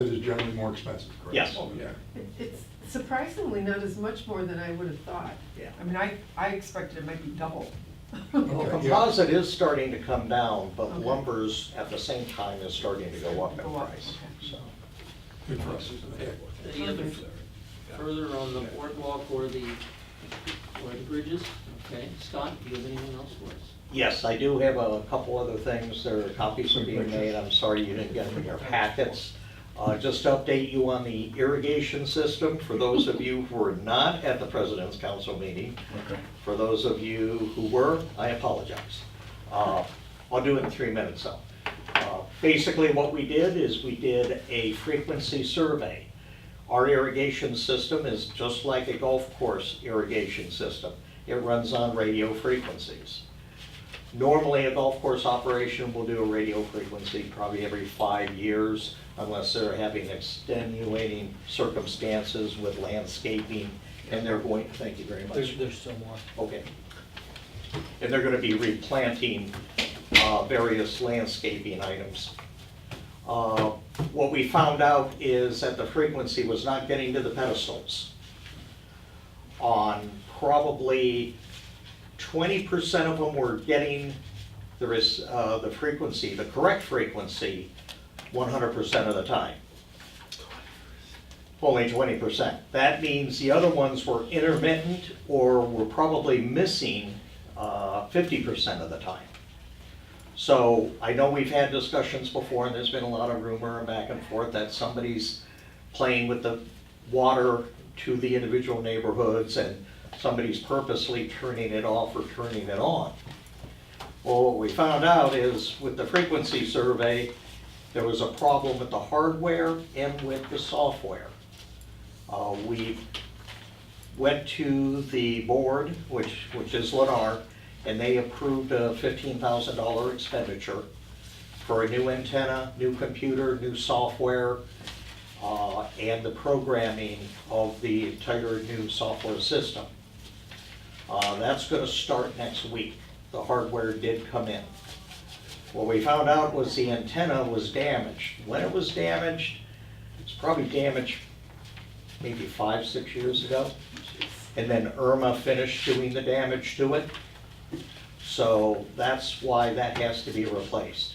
It is generally more expensive, correct? Yes. Oh, yeah. It's surprisingly not as much more than I would have thought. Yeah. I mean, I expected it might be double. Well, Okay, yeah. composite is starting to come down, but Okay. lumber's at the same time is starting to go up in Go up, price, okay. so. Good for us. Okay. Any other further on the boardwalk or the bridges? Okay, Scott, do you have anything else for us? Yes, I do have a couple other things, there are copies are being made, I'm sorry you didn't get them in your packets. Just to update you on the irrigation system, for those of you who were not at the President's Council meeting, Okay. for those of you who were, I apologize. I'll do it in 3 minutes though. Basically what we did is we did a frequency survey. Our irrigation system is just like a golf course irrigation system. It runs on radio frequencies. Normally, a golf course operation will do a radio frequency probably every 5 years, unless they're having extenuating circumstances with landscaping, and they're going, thank you very much. There's still more. Okay. And they're gonna be replanting various landscaping items. What we found out is that the frequency was not getting to the pedestals. On probably 20% of them were getting the frequency, the correct frequency, 100% of the time. Only 20%. That means the other ones were intermittent or were probably missing 50% of the time. So I know we've had discussions before, and there's been a lot of rumor and back and forth that somebody's playing with the water to the individual neighborhoods and somebody's purposely turning it off or turning it on. Well, what we found out is with the frequency survey, there was a problem with the hardware and with the software. We went to the board, which is Lennar, and they approved a $15,000 expenditure for a new antenna, new computer, new software, and the programming of the entire new software system. That's going to start next week. The hardware did come in. What we found out was the antenna was damaged. When it was damaged, it's probably damaged maybe 5-6 years ago. And then Irma finished doing the damage to it. So that's why that has to be replaced.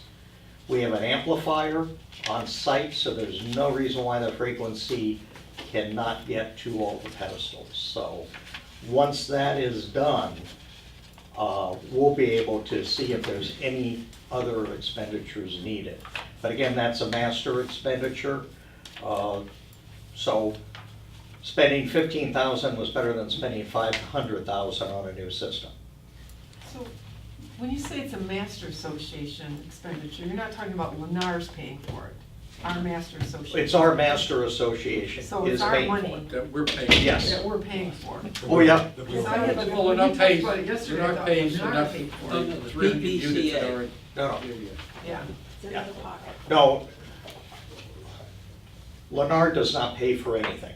We have an amplifier on site, so there's no reason why the frequency cannot get to all the pedestals. So once that is done, we'll be able to see if there's any other expenditures needed. But again, that's a master expenditure. So spending $15,000 was better than spending $500,000 on a new system. So when you say it's a master association expenditure, you're not talking about Lennar's paying for it, our master association. It's our master association So is it's our paying for money it. That we're paying. Yes. that we're paying for. Oh, yeah. The Because I had the- blue- Well, they're not when we talked paying, about it yesterday, they're I not thought paying Lennar enough paid for No, it. no, the 300 units that PPCA. are. No, Yeah. yeah. No. Lennar does not pay for anything.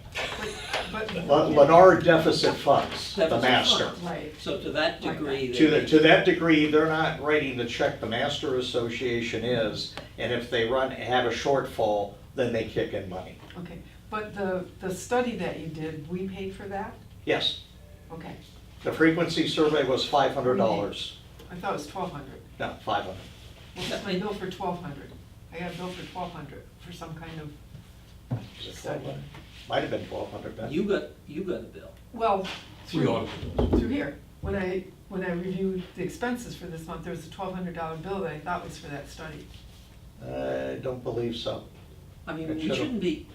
But. Lennar deficit funds, the Deficit master. Right. So to that degree. To that degree, they're not writing the check, the master association is, and if they have a shortfall, then they kick in money. Okay, but the study that you did, we paid for that? Yes, Okay, the frequency survey was $500. I thought it was 1,200. No, 500. Well, that's my bill for 1,200. I got a bill for 1,200 for some kind of Is it study. 1200? Might have been 1200 then. You got a bill. Well, Three through auditors. through here. When I reviewed the expenses for this month, there was a $1,200 bill that I thought was for that study. I don't believe so. I mean, It we should've- shouldn't be,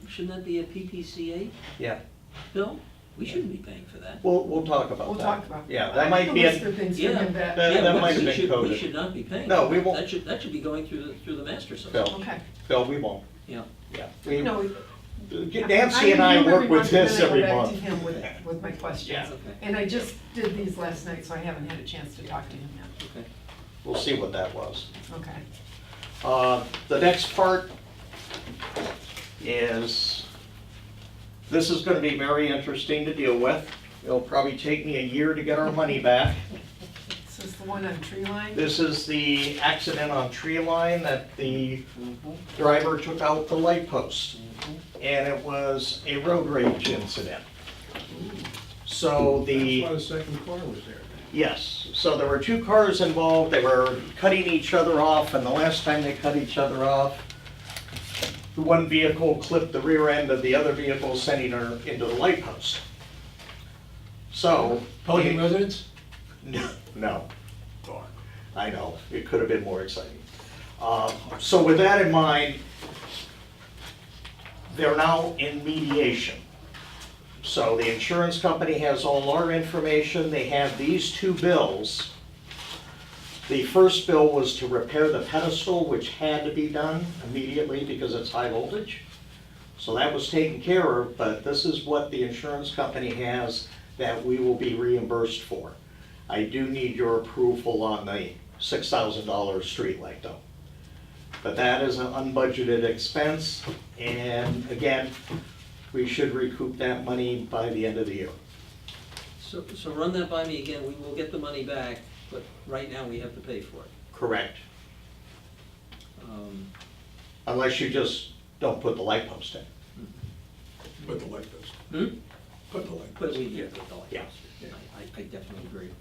shouldn't that be a PPCA Yeah, bill? We shouldn't be paying for that. we'll talk about that. We'll talk about it. Yeah, I that might have be a list it. of things for Yeah. him that. That Yeah, might have we been should- coded. We should not be paying. No, for we that. won't. That should be going through the master Bill. association. Okay. Bill, we won't. Yeah. Yeah. No, Nancy and I review work every with this every then I go month. back to him with my questions. Yeah. Okay. And I just did these last night, so I haven't had a chance to talk to him yet. Okay. We'll see what that was. Okay. The next part is, this is gonna be very interesting to deal with. It'll probably take me a year to get our money back. So this the one on Tree Line? This is the accident on Tree Line that the driver took out the light post. And it was a road rage incident. So the. That's why the second car was there. Yes, so there were two cars involved, they were cutting each other off, and the last time they cut each other off, the one vehicle clipped the rear end of the other vehicle, sending her into the light post. So. Pelican residents? No, Darn. I know, it could have been more exciting. So with that in mind, they're now in mediation. So the insurance company has all our information, they have these two bills. The first bill was to repair the pedestal, which had to be done immediately because it's high voltage. So that was taken care of, but this is what the insurance company has that we will be reimbursed for. I do need your approval on the $6,000 street light though. But that is an unbudgeted expense, and again, we should recoup that money by the end of the year. So run that by me again, we will get the money back, but right now we have to pay for it. Correct. Um, Unless you just don't put the light post in. Put the light post. Hmm? Put the light But post. we, yeah, with the light Yeah. post. I definitely agree.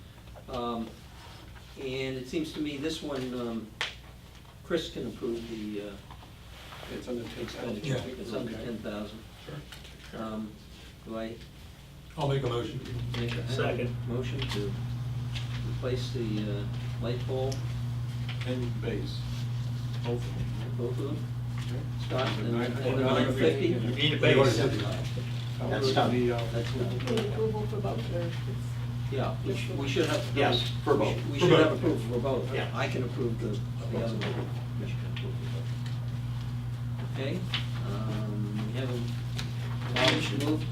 And it seems to me this one, Chris can approve the It's under 10,000. expenditure. Yeah. It's under Okay. 10,000. Sure. Do I I'll make a motion. make a Second. motion to replace the light pole, And base. Both of them. both of them? Scott, and the And 950? You need a They already base. did that. That's done. That's done. Approval for both, or Yeah, we should have. Yes, for both. We For should have both. approval for both. Yeah. I can approve the other one. We should approve for both. Okay, we have a motion moved,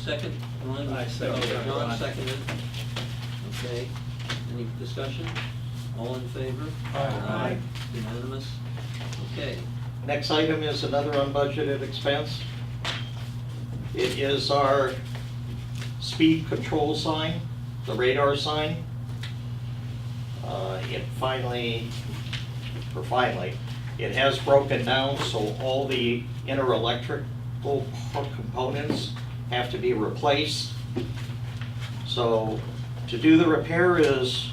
second, Ron? I second it. John seconded. Okay, any discussion? All in favor? Aye. Unanimous? Okay, Next item is another unbudgeted expense. It is our speed control sign, the radar sign. It has broken down, so all the inner electrical components have to be replaced. So to do the repair is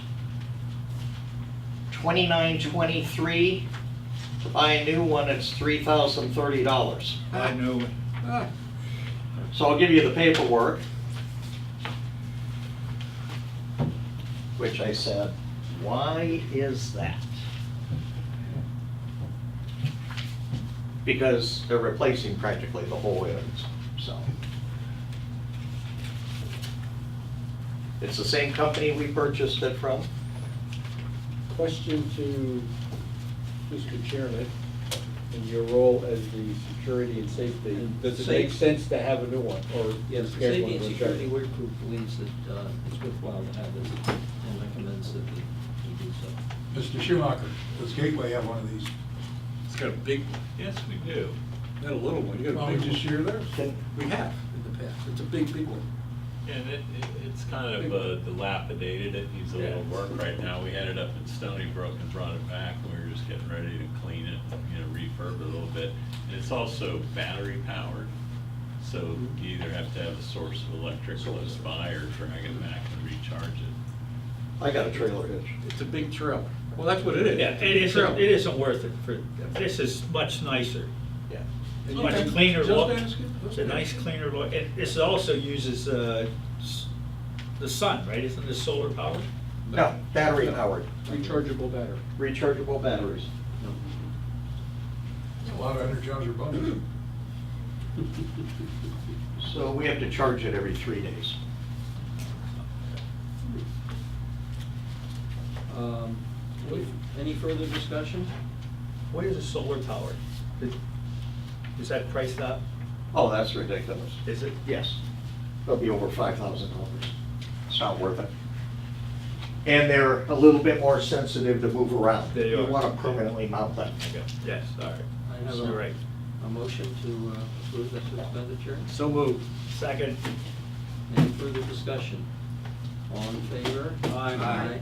$29.23. To buy a new one, it's $3,030. I know. So I'll give you the paperwork. Which I said, why is that? Because they're replacing practically the whole ends, so. It's the same company we purchased it from. Question to Mr. Chairman, in your role as the security and safety, does it make sense to have a new one, or? yes, the repair Safety one and of those? Security Work Group believes that it's worthwhile to have this and recommends that we do so. Mr. Schumacher, does Gateway have one of these? It's got a big, yes, we do. Not a little one, you got a big one. Just share theirs? Can- We have in the past. It's a big one. And it's kind of dilapidated, it needs a little work right now. We had it up in Stony Brook and brought it back, and we were just getting ready to clean it, refurb it a little bit. And it's also battery powered, so you either have to have a source of electric close by or drag it back and recharge it. I got a trailer hitch. It's a big trailer. Well, that's what it is. Yeah, it isn't worth it for, this is much nicer. Yeah. And Much you- cleaner just look. asking, It's just a nice asking. cleaner look. And this also uses the sun, right? Isn't this solar powered? No, battery powered, Rechargeable battery. rechargeable batteries. It's a lot of energy on your bundle. So we have to charge it every 3 days. Any further discussion? What is a solar powered? Is that priced up? Oh, that's ridiculous. Is it? Yes. They'll be over $5,000. It's not worth it. And they're a little bit more sensitive to move around. They You are. want to permanently mount them. Okay, yes, all right. I have You're right. a motion to approve this expenditure. So moved. Second. Any further discussion? All in favor? Aye.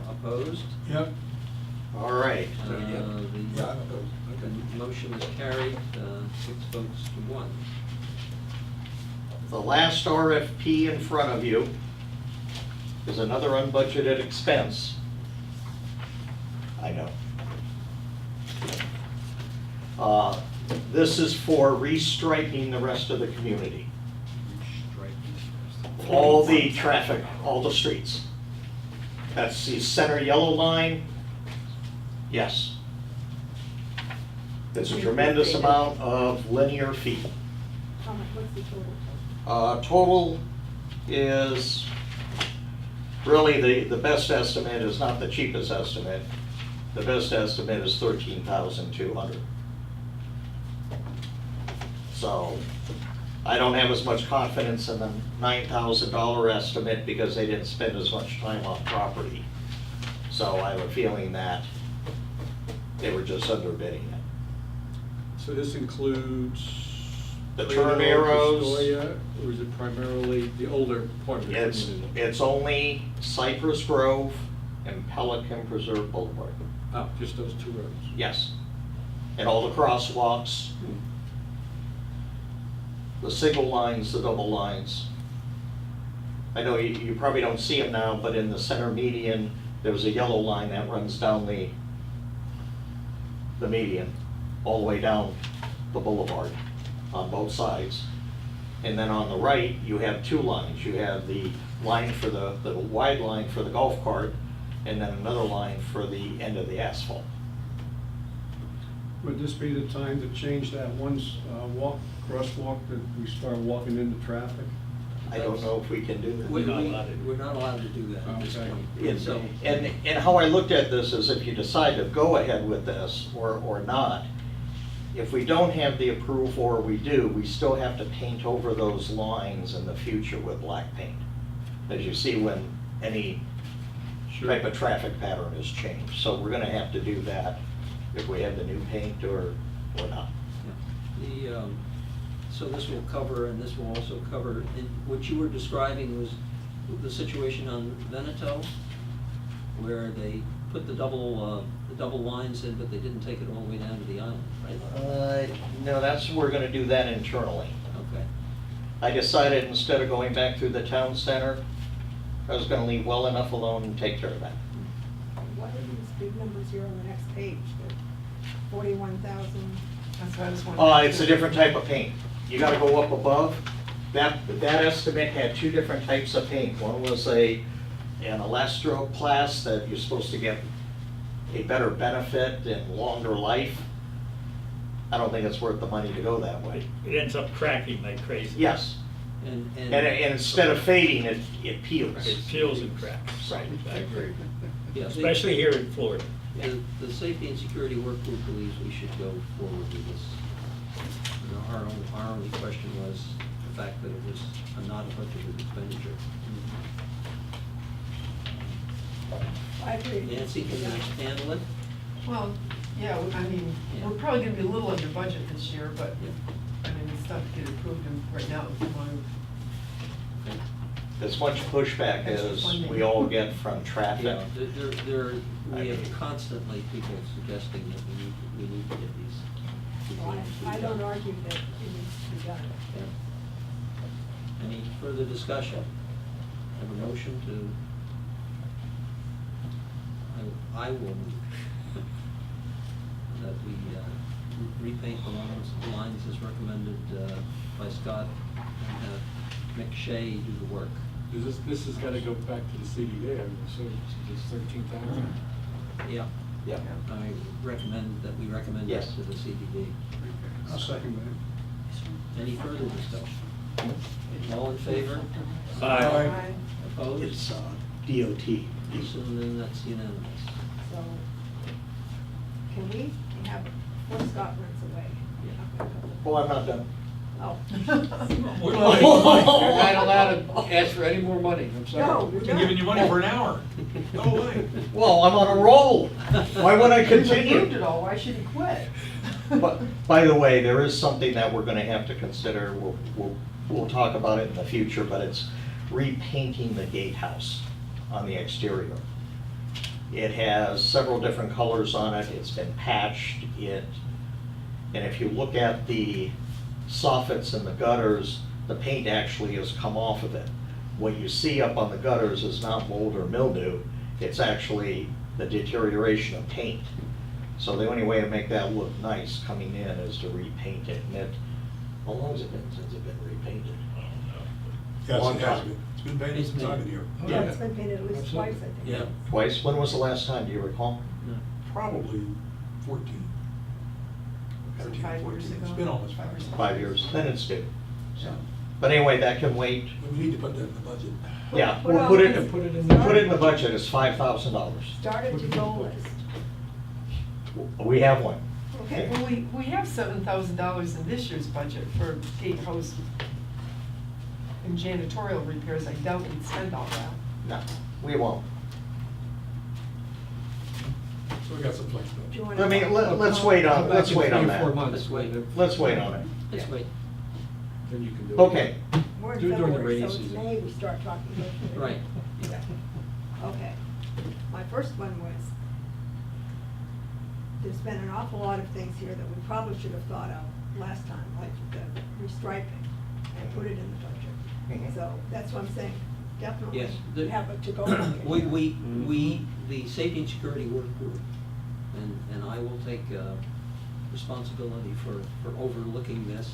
Opposed? Yep. All right. The motion is carried, 6 votes to 1. The last RFP in front of you is another unbudgeted expense. I know. This is for restriping the rest of the community. All the traffic, all the streets. That's the center yellow line. Yes. It's a tremendous amount of linear feet. How much, what's the total? Total is, really, the best estimate is not the cheapest estimate. The best estimate is 13,200. So, I don't have as much confidence in the $9,000 estimate because they didn't spend as much time on property. So I have a feeling that they were just underbidding it. So this includes The turn arrows. Astoria, or is it primarily the older part of the It's, community? it's only Cypress Grove and Pelican Preserve Boulevard. Oh, just those 2 roads? Yes. And all the crosswalks, the single lines, the double lines. I know you probably don't see them now, but in the center median, there's a yellow line that runs down the median, all the way down the boulevard on both sides. And then on the right, you have 2 lines. You have the line for the wide line for the golf cart, and then another line for the end of the asphalt. Would this be the time to change that one crosswalk that we start walking into traffic? I don't know if we can do that. We're not allowed to do that at this Okay. point. So, And how I looked at this is if you decide to go ahead with this or not, if we don't have the approval or we do, we still have to paint over those lines in the future with black paint. As you see when any type of traffic pattern is changed. So we're gonna have to do that if we have the new paint or not. the, so this will cover, and this will also cover, and what you were describing was the situation on Veneto, where they put the double lines in, but they didn't take it all the way down to the island, right? No, we're gonna do that internally. Okay. I decided instead of going back through the town center, I was gonna leave well enough alone and take care of that. What are these big numbers here on the next page? The 41,000? That's what I was wondering. It's a different type of paint. You gotta go up above. That estimate had 2 different types of paint. One was an elastroplast that you're supposed to get a better benefit and longer life. I don't think it's worth the money to go that way. It ends up cracking like crazy. Yes, And and instead of fading, it peels. It peels and cracks. Right. I agree. yeah, Especially here in Florida. the Safety and Security Work Group believes we should go forward with this. You know, our only question was the fact that it was not a budgeted expenditure. I agree. Nancy, can you handle it? Well, yeah, I mean, we're probably gonna be a little under budget this year, but, Yeah. I mean, it's tough to get approved right now if we want to. As much pushback as we all get from traffic. Yeah, we have constantly people suggesting that we need to get these. Well, I don't argue that it needs to be done. Yeah. Any further discussion? Have a motion to, I will move that we repaint the lines as recommended by Scott and have Mick Shea do the work. This has gotta go back to the CBA, so it's 13,000. Yeah, Yeah. I recommend that we recommend that Yes. to the CBD. I'll second that. Any further discussion? All in favor? Aye. Opposed? It's DOT. So then that's unanimous. So, can we have, before Scott runs away? Well, I'm not done. Oh. You're not allowed to ask for any more money, I'm sorry. No, We've been giving you money for an hour. Go away. Well, I'm on a roll. Why would I We've approved continue? it all, why should he quit? But, by the way, there is something that we're gonna have to consider. We'll talk about it in the future, but it's repainting the gatehouse on the exterior. It has several different colors on it, it's been patched, and if you look at the soffits and the gutters, the paint actually has come off of it. What you see up on the gutters is not mold or mildew, it's actually the deterioration of paint. So the only way to make that look nice coming in is to repaint it. And how long has it been since it's been repainted? Yes, Long it has time. been. It's been painted since I've been here. Yeah, it's been painted at least twice, I think. Yeah. Twice? When was the last time, do you recall? Probably 14. 13, 5 years 14. ago. It's been almost 5 5 or years. 5 years, then it's due. Yeah. But anyway, that can wait. But we need to put that in the budget. Yeah, Put we'll all put it, this- put it in we'll put it in the budget, it's $5,000. Start a to-go list. We have one. Okay, Well, we have $7,000 in this year's budget for gatehouse and janitorial repairs. I doubt we'd spend all that. No, we won't. So we got some do flexibility. you want I mean, to? let's wait on, let's wait on Three or 4 that. months. Let's wait. Let's wait on it. Let's wait. Then you can do it. Okay, We're in Do it during the February, rainy so it's season. May, we start talking about it. Right. Yeah. Okay. My first one was, there's been an awful lot of things here that we probably should have thought of last time, like the restriping, and put it in the budget. Mhm. So that's what I'm saying, definitely Yes, the- have a to-go. bucket. We, the safety and security work group, and I will take responsibility for overlooking this,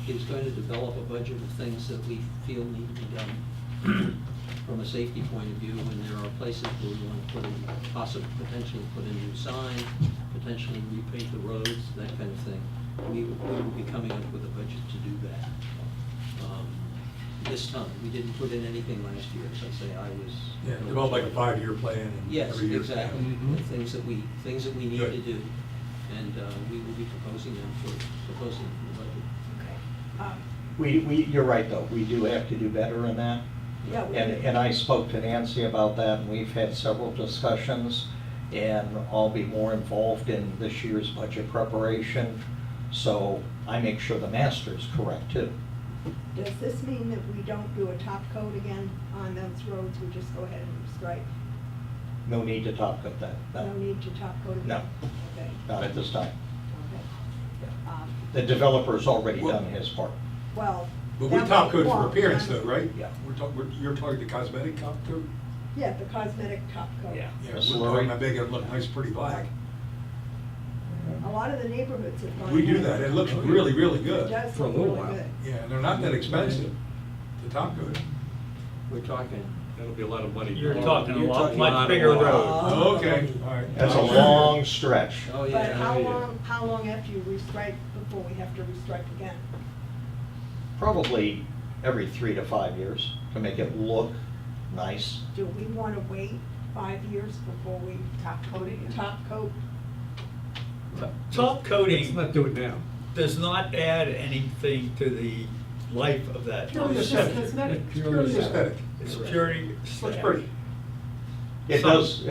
is going to develop a budget of things that we feel need to be done from a safety point of view, and there are places where we want to put in, potentially put in new sign, potentially repaint the roads, that kind of thing. We will be coming up with a budget to do that. This time, we didn't put in anything last year, as I say, I was. Yeah, develop like a 5-year plan and Yes, every year. exactly, Mhm. The things that we need Good. to do, and we will be proposing them for the budget. Okay. you're right though, we do have to do better in that. Yeah, we And, did. and I spoke to Nancy about that, and we've had several discussions, and I'll be more involved in this year's budget preparation, so I make sure the master's correct too. Does this mean that we don't do a top coat again on those roads, we just go ahead and stripe? No need to top cut that, No no, need to top coat again? No. Okay, not at this time. okay. The developer's already done his part. Well. But we that top was coat for long appearance time though, ago. right? Yeah. You're talking the cosmetic top coat? Yeah, the cosmetic top coat. Yeah. Yeah, Miss we're Lori? talking about making it look nice, pretty black. A lot of the neighborhoods have gone. We do in. that, it looks really, really It good. does For a look little really while. good. Yeah, and they're not that expensive, the top coat. We're talking. That'll be a lot of money. You're talking a You're lot, talking much lot bigger of water. road. Oh, okay, all right. That's a long stretch. Oh, But yeah. how long after you restripe before we have to restripe again? Probably every 3 to 5 years to make it look nice. Do we want to wait 5 years before we Top coating. top coat? Top Let's coating not do it now. does not add anything to the life of that. Purely It's just aesthetic. cosmetic. Purely aesthetic. It's purely. Looks pretty. It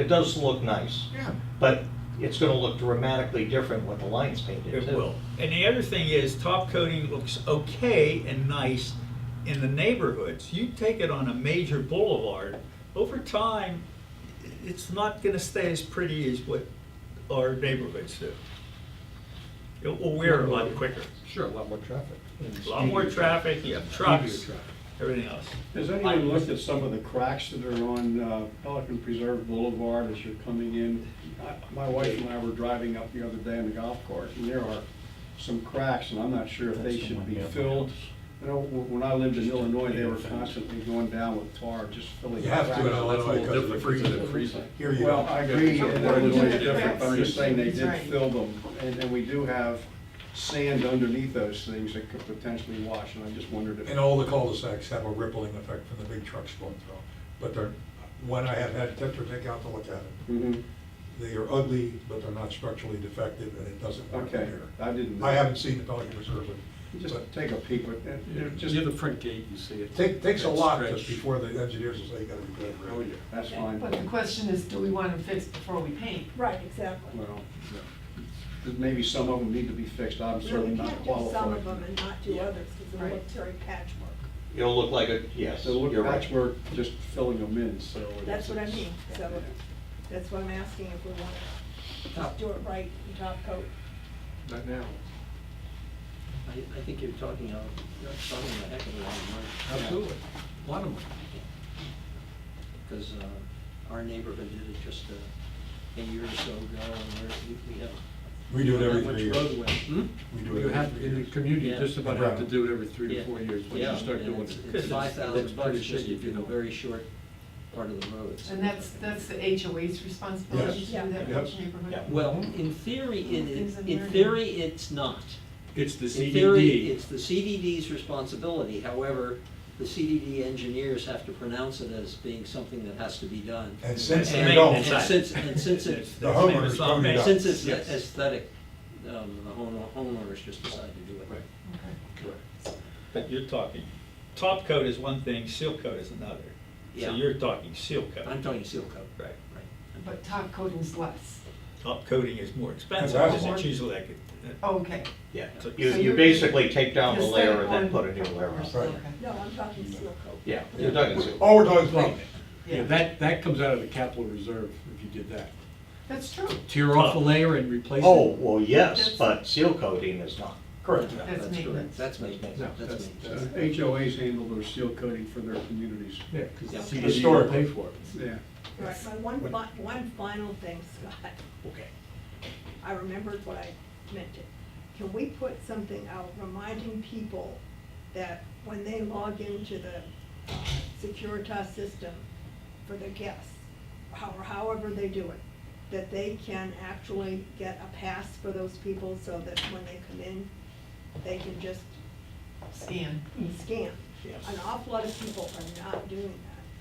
does look nice, Yeah. but it's gonna look dramatically different when the line's painted too. It will. And the other thing is, top coating looks okay and nice in the neighborhoods. You take it on a major boulevard, over time, it's not gonna stay as pretty as what our neighborhoods do. It will wear a lot quicker. Sure, a lot more traffic. A lot more traffic, you have trucks, Speedier traffic. everything else. Has anyone looked at some of the cracks that are on Pelican Preserve Boulevard as you're coming in? My wife and I were driving up the other day in the golf cart, and there are some cracks, and I'm not sure if they should be filled. You know, when I lived in Illinois, they were constantly going down with tar, just filling. You have to in cracks. Illinois because of the freezing. Freezing. Here you Well, don't. I agree, and Well, we Illinois do is have different, but I'm just saying they cracks. did Right. fill them, and we do have sand underneath those things that could potentially wash, and I just wondered if. And all the cul-de-sacs have a rippling effect from the big trucks going through. But they're, when I have had Tetra take out to look at it, Mhm. they are ugly, but they're not structurally defective, and it doesn't work Okay, here. I didn't. I haven't seen the Pelican Reserve, Just but take a peek, but they're just. Near the front gate, you see it. takes a That lot stretch. just before the engineers will say you gotta be good. Oh, yeah, that's fine. But the question is, do we want them fixed before we paint? Right, exactly. Well, maybe some of them need to be fixed, I'm So certainly we not can't do some qualified. of them and not do Yeah. others, because it Right. looks very patchwork. It'll look like a, yes, So look, you're right. patchwork, just filling them in, so. That's what I it's- mean, so that's why I'm asking if we want to just do it right in top coat. Not now. I think you're talking a heck of a lot of money. Absolutely. A lot of money. Because our neighborhood did it just a year or so ago, and we have. We do it every not much 3 years. roadway. We do it You every have, 3 in the years. community, Yeah. just about have to do it every 3 to 4 years, once Yeah, you start and doing it's- it. It's $5,000 pretty just shaky if you do a very short part of the road. And that's the HOA's responsibility Yes. to do that for Yes. each neighborhood? Yeah. Well, in theory, Things in in there. theory, it's not. It's the In theory, CDD. it's the CDD's responsibility. However, the CDD engineers have to pronounce it as being something that has to be done. And since And they don't, maintenance And since it's, the homeowners don't do since it's Yes. aesthetic, the homeowners just decide to do it. Right. Okay. Correct. But you're talking, top coat is one thing, seal coat is another. Yeah. So you're talking seal coat. I'm talking seal coat. Right. Right. But top coating's less. Top coating is more expensive, That's because it's awesome. usually like, Okay. Yeah, So you, So you you're- basically take down the Just layer like and then on- put a new layer on. Right. Okay. No, I'm talking seal coat. Yeah, you're talking seal. oh, we're talking plumbing. Yeah, that comes out of the capital reserve if you did that. That's true. Tear off a layer and replace it. Oh, well, yes, That's- but seal coating is not. Correct. That's correct. maintenance. That's maintenance. No, That's that's- maintenance. HOAs handle their seal coating for their communities. Yeah, because Yeah. the CDD will Historically. pay for it. Yeah. Right, but one final thing, Scott, Okay. I remembered what I meant it. Can we put something out reminding people that when they log into the Securitas system for their guests, or however they do it, that they can actually get a pass for those people so that when they come in, they can just Scan. scan? Yes. An awful lot of people are not doing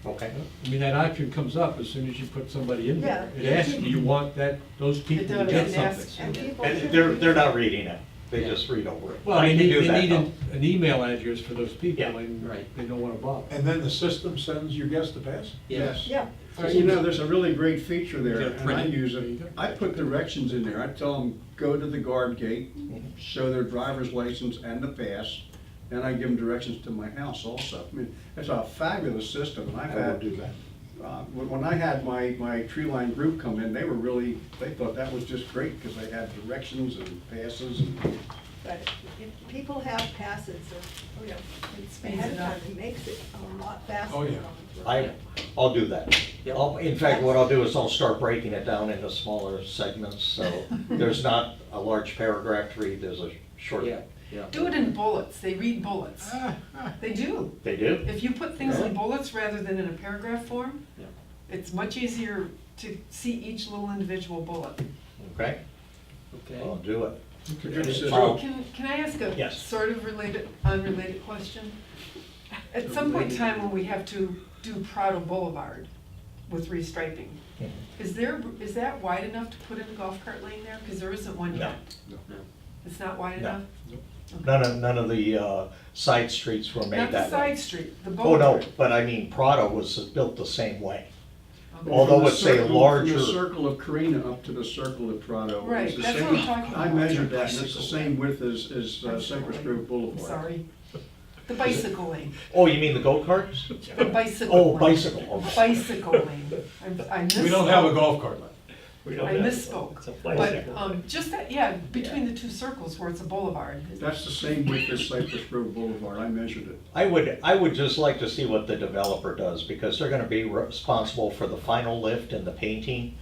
that. Okay. I mean, that option comes up as soon as you put somebody in there. Yeah. It asks, do you want those people to does, get it asks, something? And people And should they're be- not reading it, they just read over it. Well, I they can need, do they that, need though. an email address for those people, Yeah. and Right. they don't want to bother. And then the system sends your guest a pass? Yes. Yeah. You know, there's a really great feature there, You gotta and print I it. use There you it. go. I put directions in there. I tell them, go to the guard gate, Mhm. show their driver's license and the pass, and I give them directions to my house also. I mean, it's a fabulous system, and I've I will had, do that. when I had my tree line group come in, they thought that was just great, because they had directions and passes and. But if people have passes or, you know, It's ahead of up. time, it makes it a lot faster Oh, yeah. going through. I'll do that. Yep. In fact, what I'll do is I'll start breaking it down into smaller segments, so there's not a large paragraph to read, there's a short. Yeah, yeah. Do it in bullets. They read bullets. They do. They do? If you put things in Really? bullets rather than in a paragraph form, Yeah. it's much easier to see each little individual bullet. Okay, Okay. I'll do it. It's a good It's system. fine. Can I ask a Yes. sort of related, unrelated question? At some point in time when we have to do Prado Boulevard with restriping, is that wide enough to put in a golf cart lane there? Because there isn't one No. yet. No. It's not wide No. enough? None of the side streets were made Not the that way. side street, the Oh, boulevard. no, but I mean, Prado was built the same way. Okay. Although From the it's a circle- larger- From the circle of Carina up to the circle of Prado. it's Right, the that's same- what I'm talking I about. measured that, and it's the same width as Cypress Grove Boulevard. I'm sorry. The bicycle lane, Oh, you mean the go-karts? the bicycle Oh, lane. bicycle, okay. Bicycle lane. I misspoke. We don't have a golf cart lane. I misspoke. But, just that, yeah, between the two circles where it's a boulevard. That's the same width as Cypress Grove Boulevard, I measured it. I would just like to see what the developer does, because they're gonna be responsible for the final lift and the painting,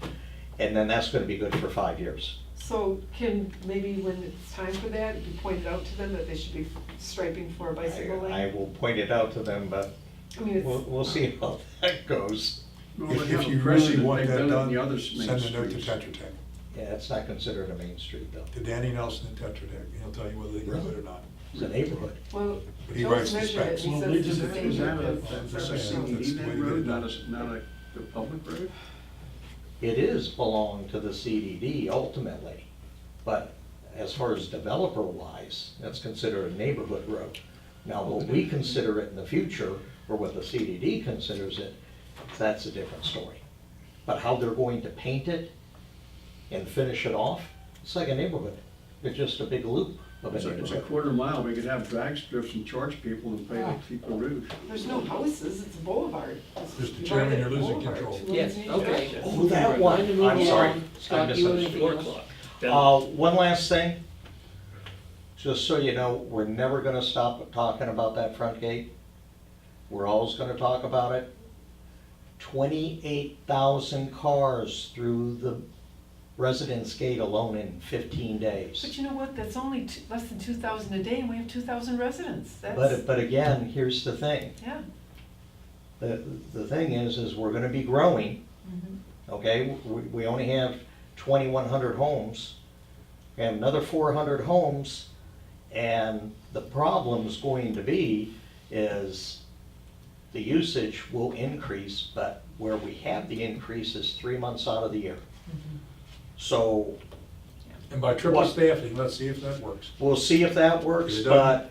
and then that's gonna be good for 5 years. So can, maybe when it's time for that, you point it out to them that they should be striping for a bicycle lane? I will point it out to them, but I mean, we'll it's, see how that goes. Well, If they if have you a precedent, really want they've that done it in done, the other main send a note to streets. Tetra Tech, Yeah, it's not considered a main street, though. to Danny Nelson in Tetra Tech, he'll tell you whether they can do it or not. It's a neighborhood. well, But he Joe's writes the measured it, specs. and he Well, says is it's the same that width a, as that's a That's the way CDD they did road, it. not a public road? It is belong to the CDD ultimately, but as far as developer wise, that's considered a neighborhood road. Now, what we consider it in the future, or what the CDD considers it, that's a different story. But how they're going to paint it and finish it off, it's like a neighborhood. It's just a big loop. of a It's a neighborhood. quarter mile, we could have drag strips and charge people and pay to keep the roof. There's no houses, it's a boulevard. It's Mr. Chairman, you're losing boulevard, control. two Yes, lanes in each okay. direction. Oh, that one, Trying to move I'm sorry. along. Scott, you have anything else? One last thing, just so you know, we're never gonna stop talking about that front gate. We're always gonna talk about it. 28,000 cars through the residence gate alone in 15 days. But you know what, that's only less than 2,000 a day, and we have 2,000 residents, that's, But again, here's the thing. yeah. The thing is we're gonna be growing, Mhm. okay? We only have 2,100 homes. We have another 400 homes, and the problem's going to be is the usage will increase, but where we have the increase is 3 months out of the year. So And by triple What? staffing, let's see if that works. we'll see if that works, If it but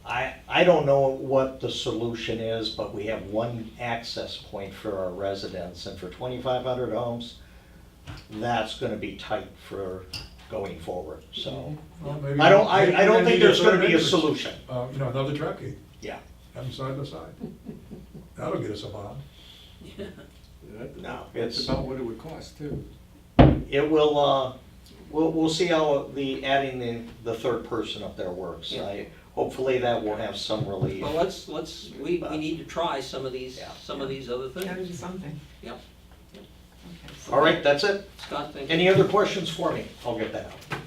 I don't know what the solution is, but we have one access point for our residents, and for 2,500 homes, that's gonna be tight for going forward, so. Well, maybe- I don't maybe think we need there's gonna third be a entrance. solution. Another truck gate, Yeah. have them side by side. That'll get us a bond. No, It's it's, about what it would cost too. it will, we'll see how adding the third person up there works. Yeah. Hopefully that will have some relief. Well, we need to try some of these, Yeah. some of these other Gotta do things. something. Yep. Okay, so- All right, that's it. Scott, thank you. Any other questions for me? I'll get that out.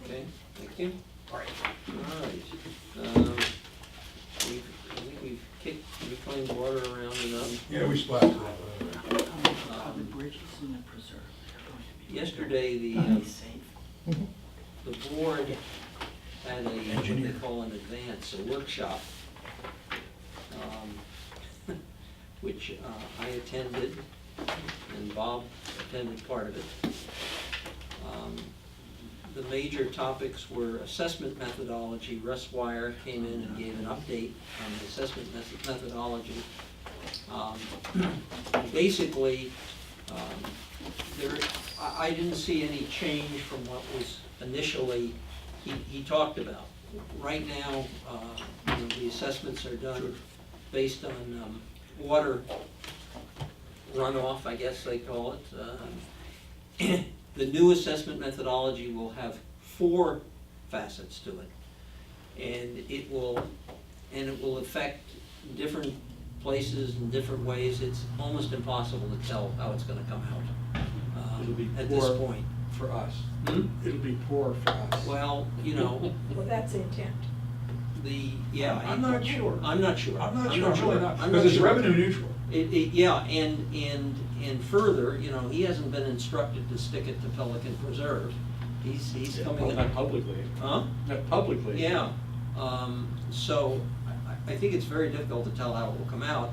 Okay, thank you. All right. All right. I think we've kicked reclaimed water around enough. Yeah, we splashed it. Yesterday, the board had a, what they call an advance, a workshop, which I attended, and Bob attended part of it. The major topics were assessment methodology. Russ Wire came in and gave an update on the assessment methodology. Basically, I didn't see any change from what was initially he talked about. Right now, the assessments are done based on water runoff, I guess they call it. The new assessment methodology will have 4 facets to it. And it will affect different places in different ways. It's almost impossible to tell how it's gonna come out It'll be at this poor point. for us. Hmm? It'll be poor for us. Well, Well, that's the intent. yeah. I'm not sure. I'm not sure. I'm not sure, I'm really not, I'm because it's sure. revenue neutral. Yeah, and further, he hasn't been instructed to stick it to Pelican Preserve. He's coming Well, in. not publicly. Huh? Not publicly. Yeah, so I think it's very difficult to tell how it will come out.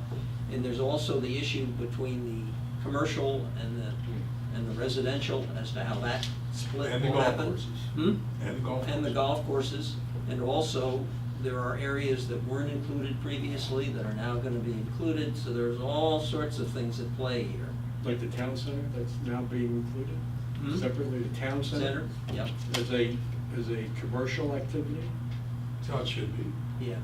And there's also the issue between the commercial and the residential as to how that split And the will golf happen. courses. Hmm? And the golf And the courses. golf courses, and also there are areas that weren't included previously that are now gonna be included, so there's all sorts of things at play here. Like the town center that's now being included Hmm? separately, the town Center, center yep, as a commercial activity. That's how it should be. yeah.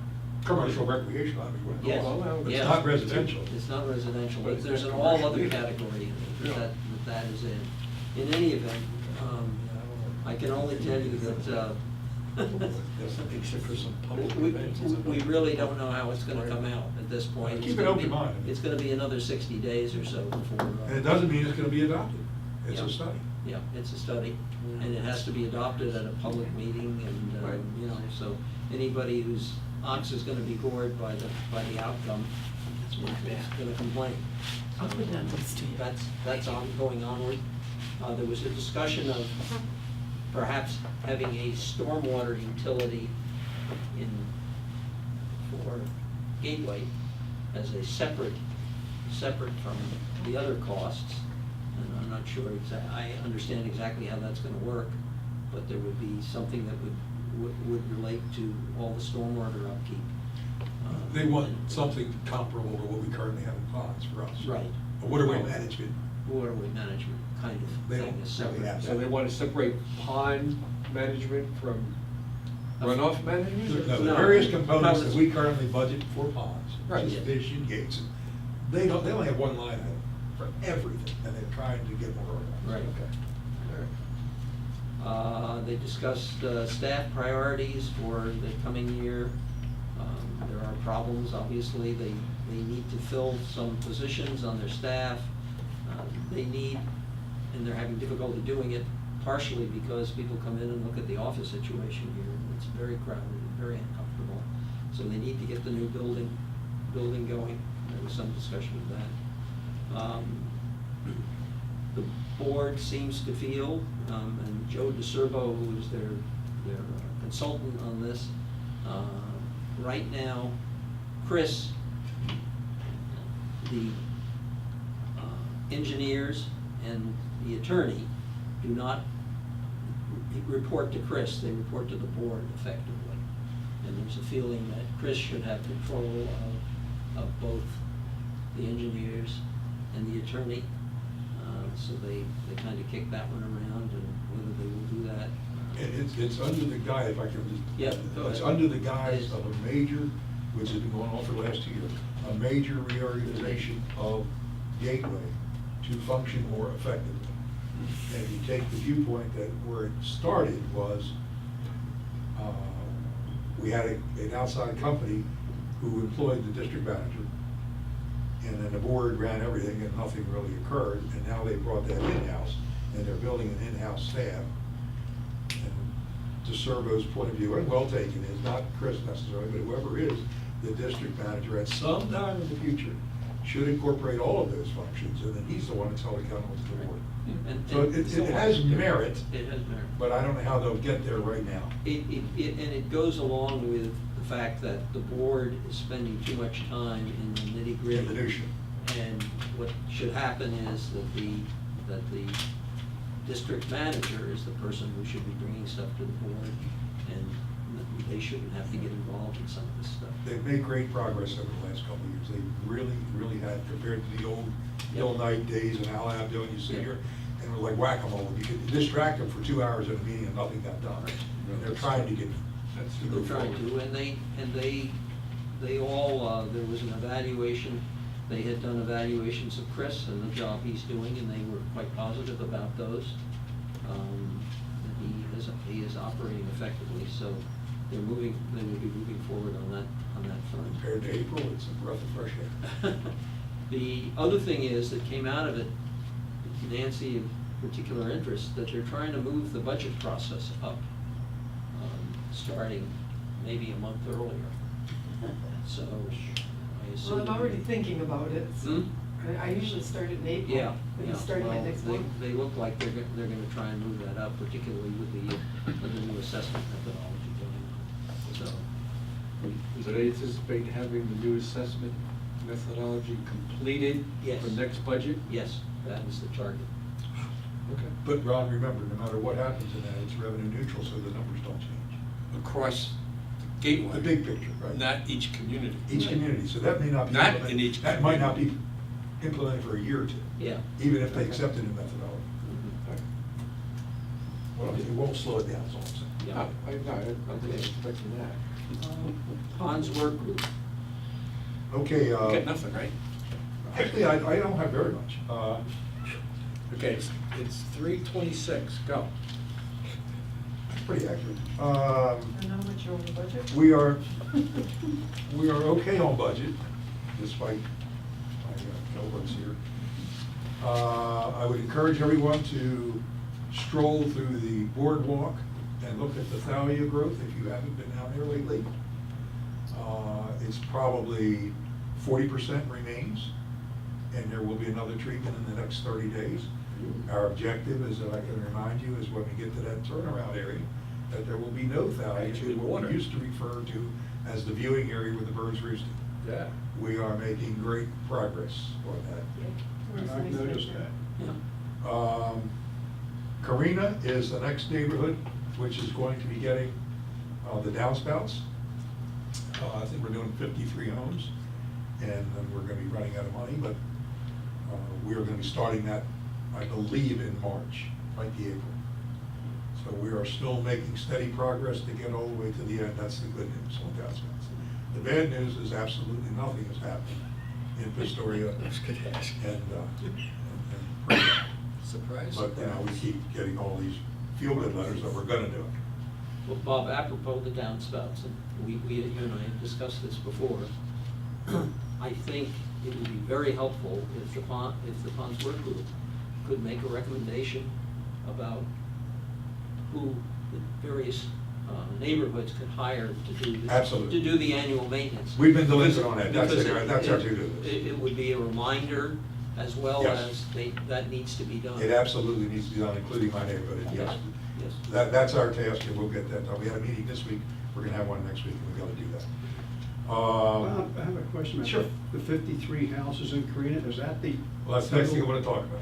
Commercial recreational, I mean, what- Yes. well, It's Yeah. not residential. It's not residential, But but it's there's not an all commercial other either. category Yeah. that is in. In any event, I can only tell you that, Except for some public we events. we really don't know how it's gonna come out at this point. Keep It's an gonna open be- mind. It's gonna be another 60 days or so before. And it doesn't mean it's gonna be adopted. It's Yeah. a study. Yeah, it's a study, and it has to be adopted at a public meeting, and, Right. so anybody whose ox is gonna be gored by the outcome is gonna complain. I'll put that list to you. That's going onward. There was a discussion of perhaps having a stormwater utility for Gateway as a separate from the other costs. And I'm not sure I understand exactly how that's gonna work, but there would be something that would relate to all the stormwater upkeep. They want something comparable to what we currently have in ponds for us. Right. A waterway management. Waterway management kind of They thing don't is really separate. have So they want to separate pond management from Runoff management? No, the No. various components that Ponds. we currently budget for ponds, Right. which is fish and gates, they only have one line item for everything, and they're trying to get more organized. Right. Okay. They discussed staff priorities for the coming year. There are problems, obviously, they need to fill some positions on their staff. They need, and they're having difficulty doing it partially because people come in and look at the office situation here, and it's very crowded and very uncomfortable. So they need to get the new building going. There was some discussion of that. The board seems to feel, and Joe DeCervo, who is their consultant on this, right now, Chris, the engineers and the attorney do not report to Chris, they report to the board effectively. And there's a feeling that Chris should have control of both the engineers and the attorney. So they kind of kick that one around, and whether they will do that. And it's under the guise, if I can just. Yeah, go It's ahead. under the guise of a major, which has been going on for the last 2 years, a major reorganization of Gateway to function more effectively. And if you take the viewpoint that where it started was, we had an outside company who employed the district manager, and then the board ran everything and nothing really occurred, and now they brought that in-house, and they're building an in-house staff. And DeCervo's point of view, and well taken, is not Chris necessarily, but whoever is the district manager at some time in the future should incorporate all of those functions, and then he's the one that's held accountable to the board. So it has merit, It has merit. but I don't know how they'll get there right now. And it goes along with the fact that the board is spending too much time in the nitty-gritty. In the minutia. And what should happen is that the district manager is the person who should be bringing stuff to the board, and they shouldn't have to get involved in some of this stuff. They've made great progress over the last couple of years. They really, really have, compared to the old Bill Knight days and Al Abdo, and you sit Yep. here, and we're like whack-a-mole. You could distract them for 2 hours in a meeting and nothing got done. And they're trying to get, to They're go trying forward. to, and they all, there was an evaluation, they had done evaluations of Chris and the job he's doing, and they were quite positive about those. And he is operating effectively, so they will be moving forward on that front. Compared to April, it's a breath of fresh air. The other thing is that came out of it, Nancy of particular interest, that they're trying to move the budget process up, starting maybe a month earlier. So I assume. Well, I'm already thinking about it. Hmm? I usually start it in April. Yeah, But yeah. it's starting Well, it next they- month. They look like they're gonna try and move that up, particularly with the new assessment methodology going on. So, Do they anticipate having the new assessment methodology completed Yes. for next budget? yes, that is the target. Okay. But Ron, remember, no matter what happens in that, it's revenue neutral, so the numbers don't change. Across the gateway. The big picture, right? Not each community. Each community, so that may not be. Not implemented- in each That might not be implemented for a year or two. Yeah. Even if they accept a new methodology. Mhm. Well, it won't slow it down, is all I'm saying. Yeah. I wasn't expecting that. Ponds work group. Okay, You got nothing, right? actually, I don't have very much. Okay, it's 3:26, go. Pretty accurate. And how much over budget? We are okay on budget, despite my cohorts here. I would encourage everyone to stroll through the boardwalk and look at the thalia growth if you haven't been down there lately. It's probably 40% remains, and there will be another treatment in the next 30 days. Our objective, as I can remind you, is when we get to that turnaround area, that there will be no thalia, Actually, what water. we used to refer to as the viewing area where the birds roosted. Yeah. We are making great progress on that. Where's I've nice noticed picture? that. Yeah. Carina is the next neighborhood, which is going to be getting the downspouts. I think we're doing 53 homes, and then we're gonna be running out of money, but we are gonna be starting that, I believe, in March, might be April. So we are still making steady progress to get all the way to the end. That's the good news on that sense. The bad news is absolutely nothing has happened in Pistoria I was gonna ask. and Pelican. Surprise, But, you know, we keep getting all these feel-good letters that we're gonna do it. Well, Bob, apropos the downspouts, and you and I have discussed this before, I think it would be very helpful if the Ponds Work Group could make a recommendation about who the various neighborhoods could hire to do this. Absolutely. To do the annual maintenance. We've been delinquent on that. That's Because it. That's our to-do list. It would be a reminder as well Yes. as that needs to be done. It absolutely needs to be done, including my neighborhood, yes. Yes. That's our task, and we'll get that done. We had a meeting this week, we're gonna have one next week, and we gotta do that. Bob, I have a question. Sure. The 53 houses in Carina, is that the? Well, that's the next thing I wanna talk about.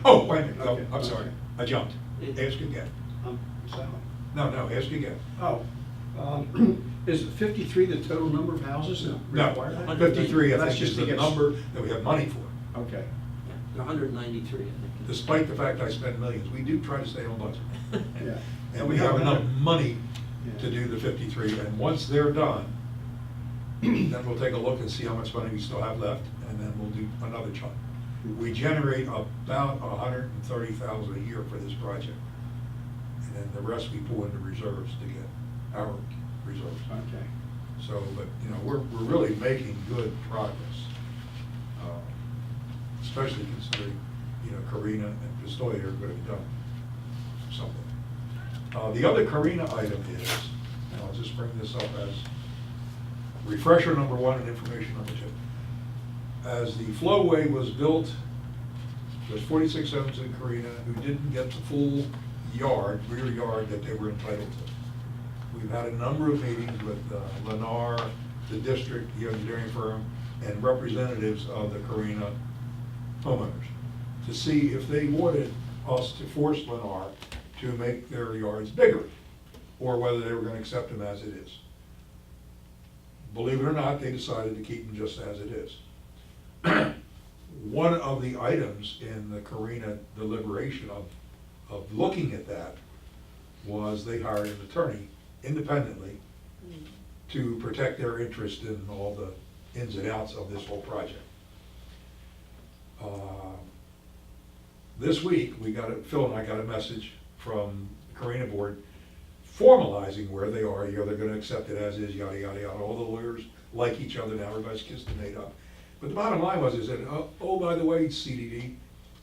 Oh, wait a minute, no, Okay, I'm sorry, okay. I jumped. Ask again. Sorry. No, ask again. Oh, is 53 the total number of houses that require No, that? 53, I That's think, just is to the get- number that we have money for. Okay. Yeah, there are 193, I think. Despite the fact I spend millions, we do try to stay on budget. Yeah. And we have enough money Yeah. to do the 53, and once they're done, then we'll take a look and see how much money we still have left, and then we'll do another chunk. We generate about 130,000 a year for this project. And then the rest we pull into reserves to get our reserves. Okay. So, but, you know, we're really making good progress. Especially considering, you know, Carina and Pistoia are going to be done something. The other Carina item is, and I'll just bring this up as refresher number one and information number two. As the flowway was built, there's 46 homes in Carina who didn't get the full rear yard that they were entitled to. We've had a number of meetings with Lennar, the district, the engineering firm, and representatives of the Carina homeowners to see if they wanted us to force Lennar to make their yards bigger, or whether they were going to accept them as it is. Believe it or not, they decided to keep them just as it is. One of the items in the Carina deliberation of looking at that was they hired an attorney independently to protect their interest in all the ins and outs of this whole project. This week, Phil and I got a message from the Carina board formalizing where they are. You know, they're gonna accept it as is, yada, yada, yada. All the lawyers like each other now, everybody's kissed and made up. But the bottom line was, is that, oh, by the way, CDD,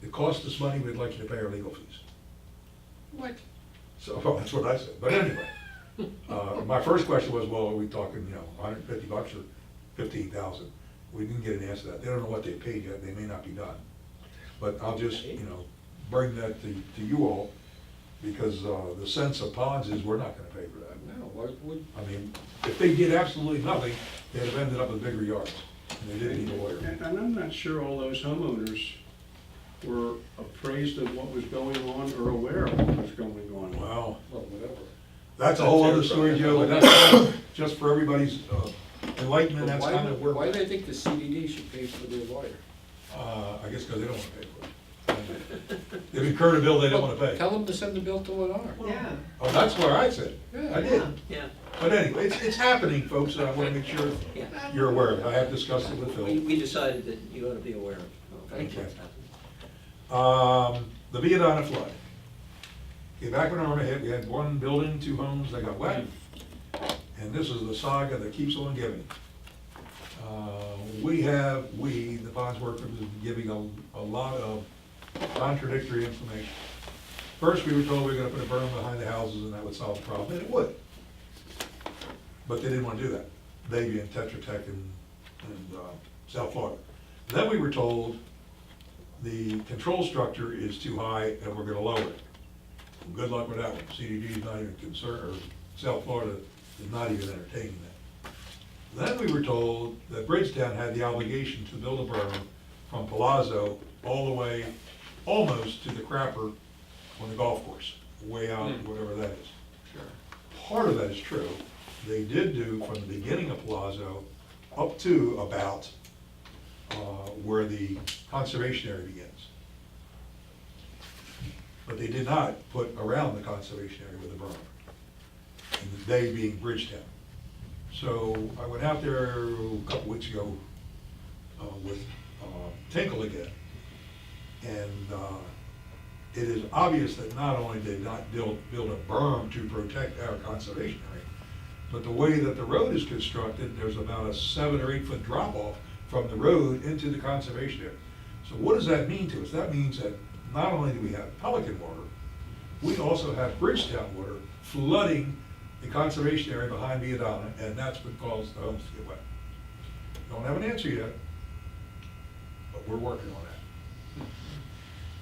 it costs us money, we'd like you to pay our legal fees. What? So, well, that's what I said. But anyway, my first question was, well, are we talking, you know, $150 or 15,000? We didn't get an answer to that. They don't know what they paid yet. They may not be done. But I'll just, you know, bring that to you all, because the sense of Ponds is we're not gonna pay for that. No, what would, I mean, if they did absolutely nothing, they'd have ended up with bigger yards, and they didn't need a lawyer. And I'm not sure all those homeowners were appraised of what was going on or aware of what was going on. Wow, well, whatever. that's a whole other story, Joe, but that's just for everybody's enlightenment, But that's why kind of would- where. Why do they think the CDD should pay for their lawyer? I guess because they don't want to pay for it. They've incurred a bill they don't want to pay. Tell them to send the bill to Lennar. Yeah. Oh, that's where I said, Yeah. I did. Yeah, But anyway, it's happening, folks, and I want to make sure yeah. you're aware of it. I have discussed it with Phil. We decided that you ought to be aware of Thank you. what's happening. The Viadana flood. Okay, back when Irma hit, we had one building, 2 homes that got wet, and this is the saga that keeps on giving. The Ponds Work Group, is giving a lot of contradictory information. First, we were told we were gonna put a berm behind the houses and that would solve the problem, and it would. But they didn't wanna do that, they being Tetra Tech and South Florida. Then we were told the control structure is too high and we're gonna lower it. Well, good luck with that one. CDD is not even concerned, or South Florida is not even entertaining that. Then we were told that Bridgetown had the obligation to build a berm from Palazzo all the way almost to the crapper on the golf course, way out, whatever that is. Sure. Part of that is true. They did do from the beginning of Palazzo up to about where the conservation area begins. but they did not put around the conservation area with a berm. And they being Bridgetown. So I went out there a couple weeks ago with Tinkle again. And it is obvious that not only did not build a berm to protect our conservation area, but the way that the road is constructed, there's about a 7 or 8 foot drop off from the road into the conservation area. So what does that mean to us? That means that not only do we have Pelican water, we also have Bridgetown water flooding the conservation area behind Viadana, and that's what caused the homes to get wet. Don't have an answer yet, but we're working on that.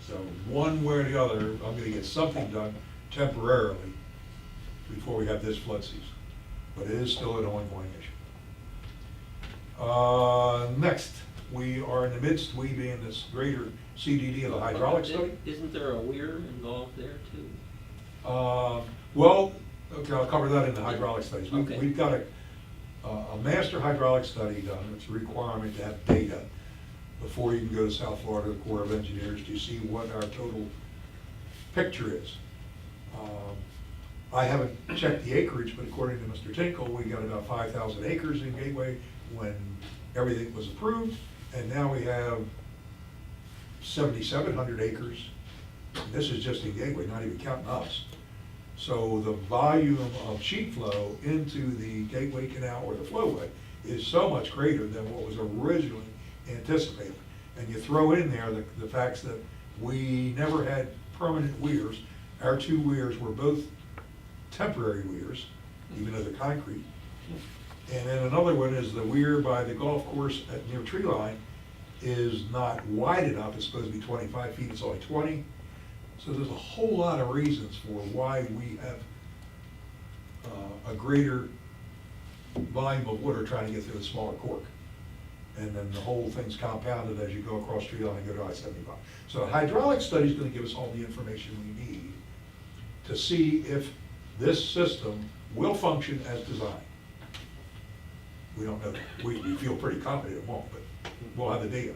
So one way or the other, I'm gonna get something done temporarily before we have this flood season. But it is still an ongoing issue. Next, we are in the midst, we being this greater CDD of the hydraulic study. Isn't there a weir involved there too? Well, okay, I'll cover that in the hydraulic studies. Okay. We've got a master hydraulic study done. It's a requirement to have data before you can go to South Florida Corps of Engineers to see what our total picture is. I haven't checked the acreage, but according to Mr. Tinkle, we got about 5,000 acres in Gateway when everything was approved, and now we have 7,700 acres. This is just in Gateway, not even counting us. So the volume of sheet flow into the Gateway Canal or the flowway is so much greater than what was originally anticipated. And you throw in there the facts that we never had permanent weirs. Our 2 weirs were both temporary weirs, even though they're concrete. And then another one is the weir by the golf course at near tree line is not wide enough. It's supposed to be 25 feet, it's only 20. So there's a whole lot of reasons for why we have a greater volume of water trying to get through a smaller cork. And then the whole thing's compounded as you go across tree line and go to I-75. So a hydraulic study is going to give us all the information we need to see if this system will function as designed. We don't know. We feel pretty confident it won't, but we'll have the data.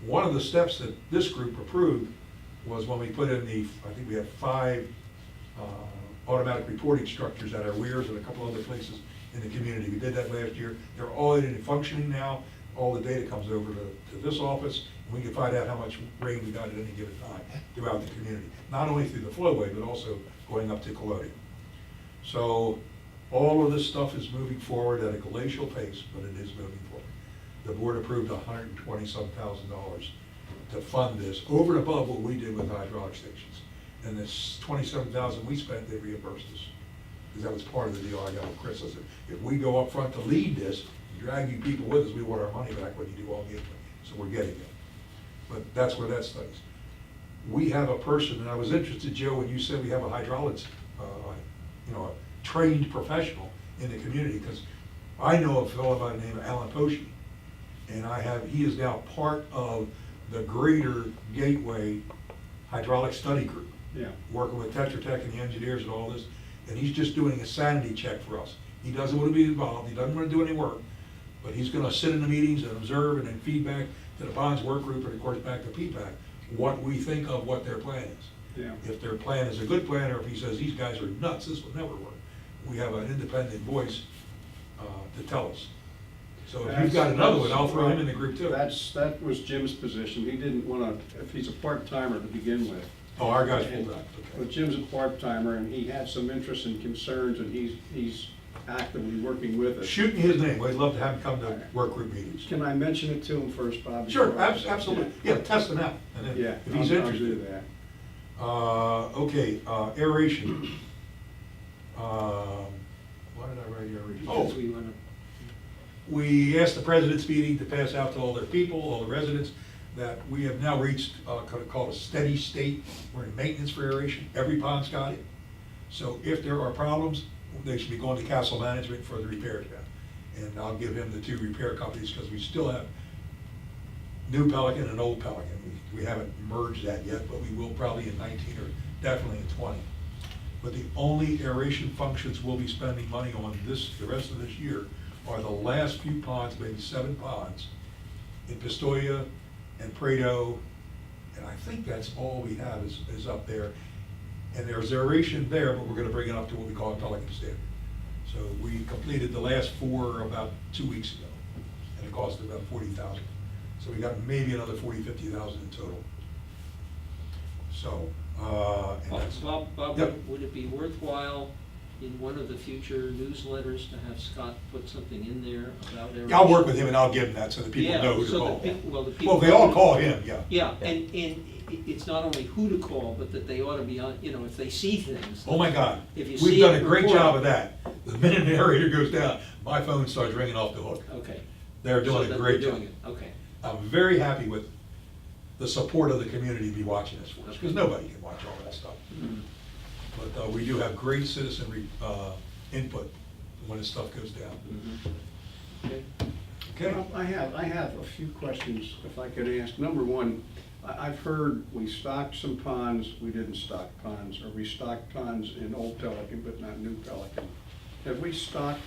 One of the steps that this group approved was when we put in I think we have 5 automatic reporting structures at our weirs and a couple other places in the community. We did that last year. They're all in and functioning now. All the data comes over to this office, and we can find out how much rain we got at any given time throughout the community. Not only through the flowway, but also going up to Colonial. So all of this stuff is moving forward at a glacial pace, but it is moving forward. The board approved $120,000 to fund this, over and above what we did with hydraulic stations. And this $27,000 we spent, they reimbursed us. Because that was part of the deal I got with Chris. I said, if we go up front to lead this, drag you people with us, we want our money back when you do all the input. So we're getting it. But that's where that studies. We have a person, and I was interested, Joe, when you said we have a hydraulics, a trained professional in the community, because I know a fellow by the name of Alan Posey, and he is now part of the greater Gateway hydraulic study group. Yeah. Working with Tetra Tech and the engineers and all this, and he's just doing a sanity check for us. He doesn't want to be involved, he doesn't want to do any work, but he's gonna sit in the meetings and observe and then feedback to the bonds work group and of course back to PPAC, what we think of what their plan is. Yeah. If their plan is a good plan, or if he says, these guys are nuts, this will never work, we have an independent voice to tell us. So if you've got another one, I'll throw him in the group too. That was Jim's position. He didn't want to, if he's a part-timer to begin with. Oh, our guy's full time, But okay. Jim's a part-timer, and he had some interests and concerns, and he's actively working with us. Shoot me his name, we'd love to have him come to work group meetings. Can I mention it to him first, Bob? Sure, absolutely, yeah, test him out, and then Yeah, if he's I'll interested. do that. Okay, aeration. Why did I write aeration? Because Oh, we wanna, we asked the president's meeting to pass out to all their people, all the residents, that we have now reached, called a steady state. We're in maintenance for aeration, every pond's got it. So if there are problems, they should be going to Castle Management for the repairs now. And I'll give him the 2 repair companies, because we still have new Pelican and old Pelican. We haven't merged that yet, but we will probably in 19 or definitely in 20. But the only aeration functions we'll be spending money on the rest of this year are the last few ponds, maybe 7 ponds in Pistoia and Prado And I think that's all we have is up there. And there's aeration there, but we're gonna bring it up to what we call a Pelican standard. So we completed the last 4 about 2 weeks ago, and it cost about 40,000. So we got maybe another 40,000-50,000 in total. So, and that's. Bob, Yep. would it be worthwhile in one of the future newsletters to have Scott put something in there about aeration? Yeah, I'll work with him and I'll give him that so that people Yeah, know who to so call. that well, the people. Well, they all call him, yeah. Yeah, and it's not only who to call, but that they ought to be on, if they see things. Oh, my God. If you We've see done it, a great report job it. of that. The minute the aerator goes down, my phone starts ringing off the hook. Okay. They're So doing a that great they're job. doing it, okay. I'm very happy with the support of the community to be watching this for us, because nobody can watch all that stuff. Mhm. But we do have great citizen input when this stuff goes down. Mhm. Okay. Okay? Well, I have a few questions, if I could ask. Number one, I've heard we stocked some ponds, we didn't stock ponds, or we stocked ponds in Old Pelican, but not New Pelican. Have we stocked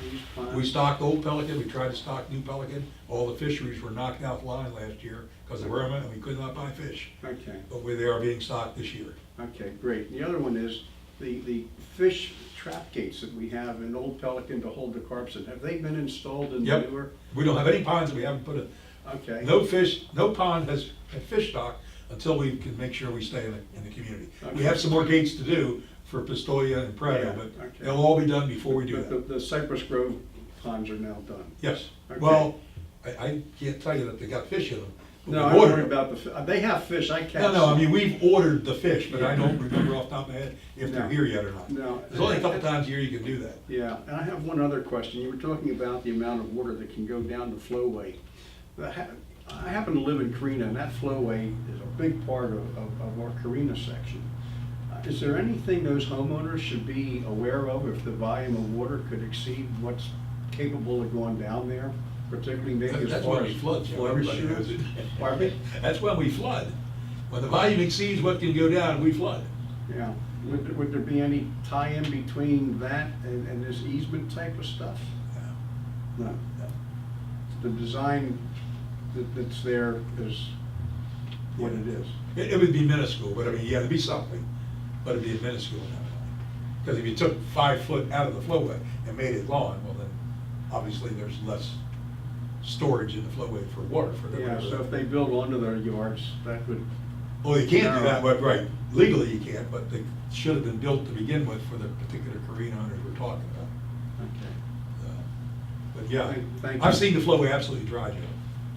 these ponds? We stocked Old Pelican, we tried to stock New Pelican. All the fisheries were knocked out the line last year because of vermin, and we could not buy fish. Okay, But they are being stocked this year. okay, great. The other one is, the fish trap gates that we have in Old Pelican to hold the carps in, have they been installed in the Yep. newer? We don't have any ponds that we haven't put in. Okay. No pond has a fish stock until we can make sure we stay in the community. We Okay. have some more gates to do for Pistoia and Prado, Yeah, but okay. they'll all be done before we do But that. the Cypress Grove ponds are now done? Yes. Okay. Well, I can't tell you that they got fish in them. but No, we I don't ordered worry them. about they have fish, I catch. No, I mean, we've ordered the fish, but I don't remember off the top of my head if they're No. here yet or not. No. There's only a couple times a year you can do that. Yeah, and I have one other question. You were talking about the amount of water that can go down the flowway. I happen to live in Carina, and that flowway is a big part of our Carina section. Is there anything those homeowners should be aware of if the volume of water could exceed what's capable of going down there? Particularly maybe as That's far when as we flood, Joe, everybody knows it. Pardon me? That's when we flood. When the volume exceeds what can go down, we flood. Yeah. Would there be any tie-in between that and this easement type of stuff? Yeah. No. Yeah. The design that's there is what it is. It would be minuscule, but I mean, yeah, it'd be something, but it'd be minuscule in that way. Because if you took 5 foot out of the flowway and made it lawn, well then, obviously there's less storage in the flowway for water for the. Yeah, so if they build onto their yards, that would, Well, you can't do that, but right, legally you can't, but they should have been built to begin with for the particular Carina owners we're talking about. okay. But yeah, Thank you. I've seen the flowway absolutely dry, Joe.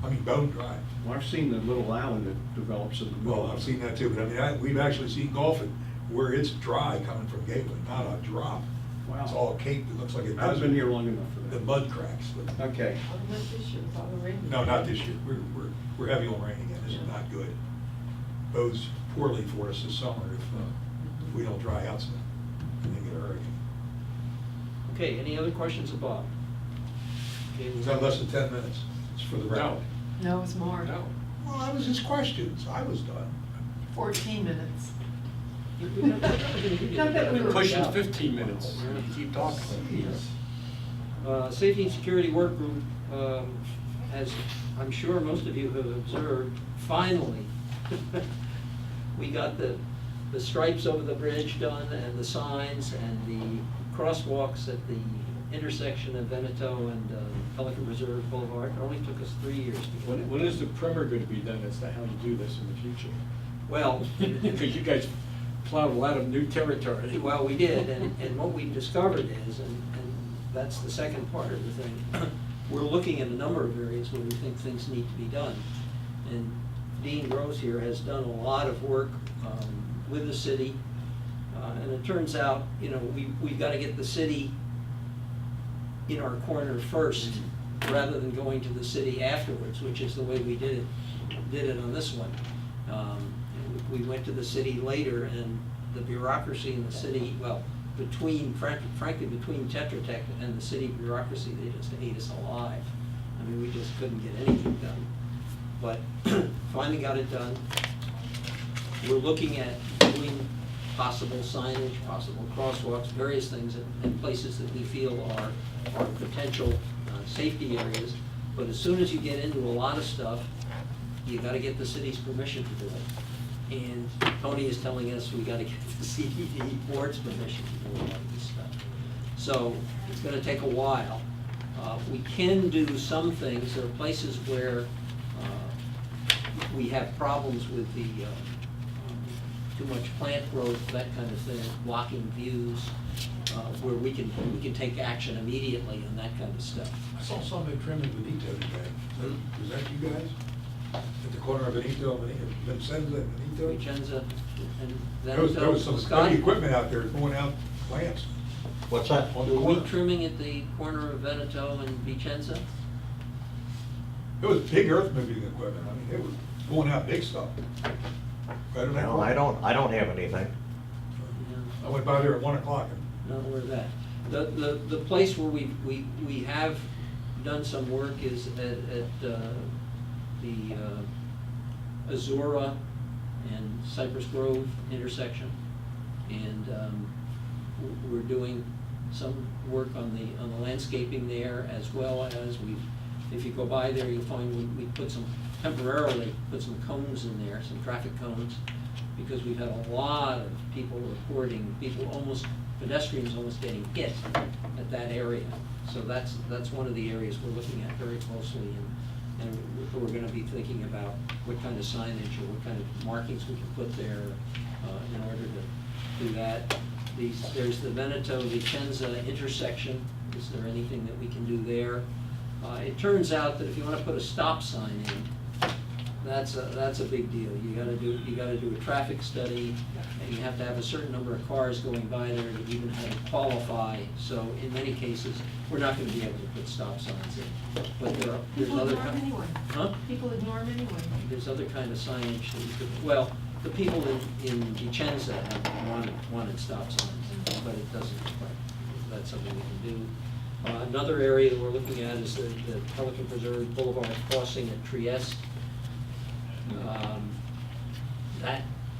I mean, bone dry. Well, I've seen the little island that develops in the middle. Well, I've seen that too, but I mean, we've actually seen golfing where it's dry coming from Gateway, not a drop. Wow. It's all caked, it looks like it I've does. been here long enough for The that. mud cracks. but- Okay. Not this year, with all the rain. No, not this year. We're heavy on rain again. This is not good. Bodes poorly for us this summer if we don't dry out some and then get a hurricane. Okay, any other questions of Bob? Okay, Is that less than 10 minutes? It's for the record. No, it's more. No. Well, that was his questions. I was done. 14 minutes. Not that we were- Pushing 15 minutes. You keep talking. Safety and Security Work Group, as I'm sure most of you have observed, finally, we got the stripes over the bridge done and the signs and the crosswalks at the intersection of Veneto and Pelican Reserve Boulevard. It only took us 3 years to get it. When is the primer going to be done as to how to do this in the future? Well, Because you guys plowed a lot of new territory. well, we did, and what we discovered is, and that's the second part of the thing, we're looking at a number of areas where we think things need to be done. And Dean Gross here has done a lot of work with the city, and it turns out, we've got to get the city in our corner first, rather than going to the city afterwards, which is the way we did it on this one. We went to the city later, and the bureaucracy in the city, well, frankly, between Tetra Tech and the city bureaucracy, they just ate us alive. I mean, we just couldn't get anything done. But finally got it done. We're looking at doing possible signage, possible crosswalks, various things in places that we feel are potential safety areas. But as soon as you get into a lot of stuff, you gotta get the city's permission to do it. And Tony is telling us we gotta get the CDD board's permission to do a lot of this stuff. So it's gonna take a while. We can do some things. There are places where we have problems with the too much plant growth, that kind of thing, blocking views, where we can take action immediately on that kind of stuff. I saw somebody trimming Benito today. Was that you guys? At the corner of Benito and Vincenza and Benito? Vicenza and There was some Scott, heavy equipment out there throwing out plants What's that? on the were we corner. trimming at the corner of Veneto and Vicenza? It was big earth moving equipment. I mean, it was going out big stuff. Right on that No, corner. I don't have anything. I went by there at 1 o'clock and Not aware of that. The place where we have done some work is at the Azura and Cypress Grove intersection. And we're doing some work on the landscaping there, as well as if you go by there, you'll find we temporarily put some cones in there, some traffic cones, because we've had a lot of people reporting, pedestrians almost getting hit at that area. So that's one of the areas we're looking at very closely, and we're gonna be thinking about what kind of signage or what kind of markings we can put there in order to do that. There's the Veneto-Vicenza intersection. Is there anything that we can do there? It turns out that if you wanna put a stop sign in, that's a big deal. You gotta do a traffic study, and you have to have a certain number of cars going by there to even have it qualify. So in many cases, we're not gonna be able to put stop signs in. But there's People other ignore them anyway. Huh? People ignore them anyway. There's other kind of signage that we could, well, the people in Vicenza have wanted stop signs, but it doesn't, that's something we can do. Another area that we're looking at is the Pelican Preserve Boulevard crossing at Trieste.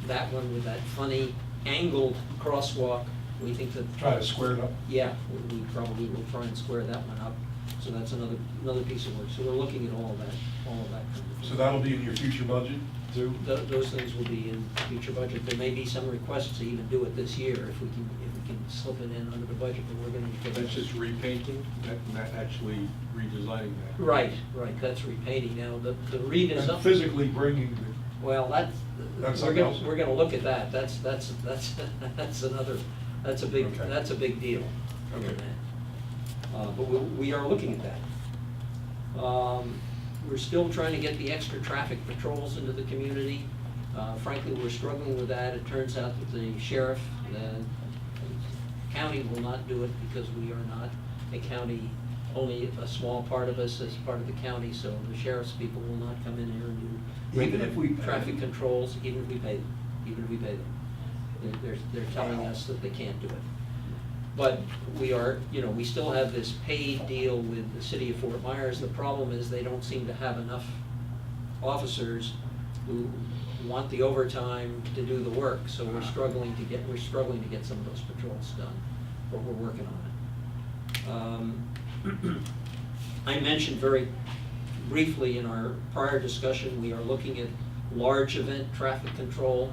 That one with that funny angled crosswalk, we think that. try to square it up. Yeah, we probably will try and square that one up. So that's another piece of work. So we're looking at all of that kind of thing. So that'll be in your future budget too? Those things will be in future budget. There may be some requests to even do it this year if we can slip it in under the budget, but we're gonna get. That's just repainting, not actually redesigning that. Right, that's repainting. Now, the redesign. And physically bringing the. Well, That's we're something gonna, else. we're gonna look at that. That's another, that's a big deal. Okay. But we are looking at that. We're still trying to get the extra traffic patrols into the community. Frankly, we're struggling with that. It turns out that the sheriff, the county will not do it because we are not a county, only a small part of us is part of the county, so the sheriff's people will not come in here and do Even if we pay traffic them? controls, even if we pay them. They're telling us that they can't do it. But we still have this paid deal with the city of Fort Myers. The problem is they don't seem to have enough officers who want the overtime to do the work. So we're struggling to get some of those patrols done, but we're working on it. I mentioned very briefly in our prior discussion, we are looking at large event traffic control.